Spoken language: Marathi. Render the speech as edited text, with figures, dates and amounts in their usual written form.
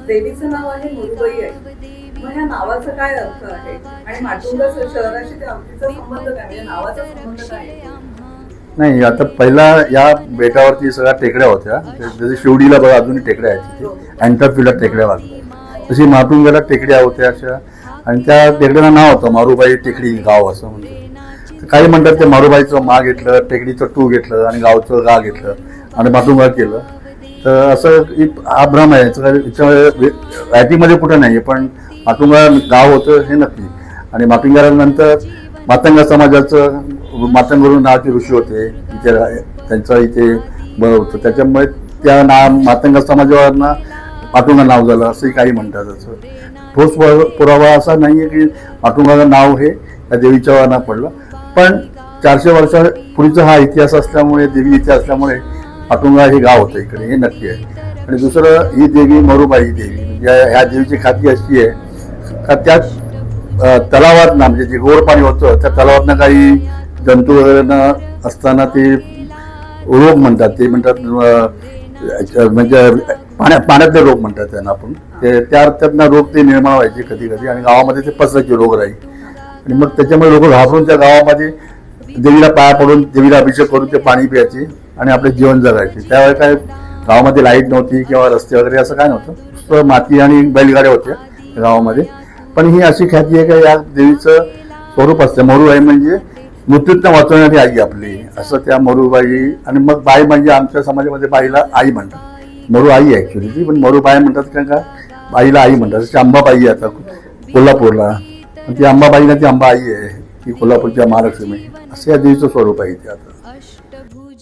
देवीचं नाव आहे मुरुबाई आहे. मग ह्या नावाचा काय अर्थ आहे आणि माटुंगा शहराशी त्या तिचा संबंध काय, म्हणजे नावाचा संबंध काय आहे? नाही, आता पहिला या बेटावरती सगळ्या टेकड्या होत्या. जसे शिवडीला बघा अजूनही टेकड्या आहेत तिथे, अँटरफिला टेकड्या वागतात, तशी माटुंगाला टेकड्या होत्या अशा. आणि त्या टेकड्यांना नाव होतं मारुबाई टेकडी गाव असं म्हणतात. काही म्हणतात ते मारुबाईचं मा घेतलं, टेकडीचं टू घेतलं आणि गावचं गा घेतलं आणि माटुंगा केलं. तर असं हा भ्रम आहे. रायटीमध्ये कुठं नाही आहे, पण माटुंगा गाव होतं हे नक्की. आणि माटुंगानंतर मातंगा समाजाचं मातंगुरू नावाचे ऋषी होते इथे, त्यांचं इथे बळ होतं. त्याच्यामुळे त्या मातंगा समाजावरनं माटुंगा नाव झालं असंही काही म्हणतात. असं ठोस पुरावा असा नाही आहे की माटुंगाचं नाव हे त्या देवीच्या वरनं पडलं. पण 400 वर्षापूर्वीचा हा इतिहास असल्यामुळे, देवी इथे असल्यामुळे माटुंगा हे गाव होतं इकडे, हे नक्की आहे. आणि दुसरं, ही देवी मरुबाई देवी, म्हणजे ह्या देवीची खाती अशी आहे का त्या तलावात ना, म्हणजे जे गोड पाणी होतं त्या तलावातनं काही जंतू वगैरे न असताना ते रोग म्हणतात, ते म्हणतात म्हणजे पाण्यातले रोग म्हणतात त्यांना आपण, ते त्यातनं रोग ते निर्माण व्हायचे कधी कधी आणि गावामध्ये ते पसरायचे रोग राहील. आणि मग त्याच्यामुळे लोक घाबरून त्या गावामध्ये देवीला पाया पडून देवीला अभिषेक करून ते पाणी प्यायचे आणि आपले जीवन जगायचे. त्यावेळी काय गावामध्ये लाईट नव्हती किंवा रस्ते वगैरे असं काय नव्हतं, नुसतं माती आणि बैलगाड्या होत्या गावामध्ये. पण ही अशी ख्याती आहे का या देवीचं स्वरूप असतं. मरुबाई म्हणजे मृत्यूतनं वाचवणारी आई आपली, असं त्या मरुबाई. आणि मग बाई म्हणजे आमच्या समाजामध्ये बाईला आई म्हणतात. मरू आई ॲक्च्युली ती, पण मरुबाई म्हणतात कारण का बाईला आई म्हणतात. जशी अंबाबाई आता कोल्हापूरला, ती अंबाबाई ना ती अंबा आई आहे, ती कोल्हापूरच्या महालक्ष्मी, असं या देवीचं स्वरूप आहे इथे आता.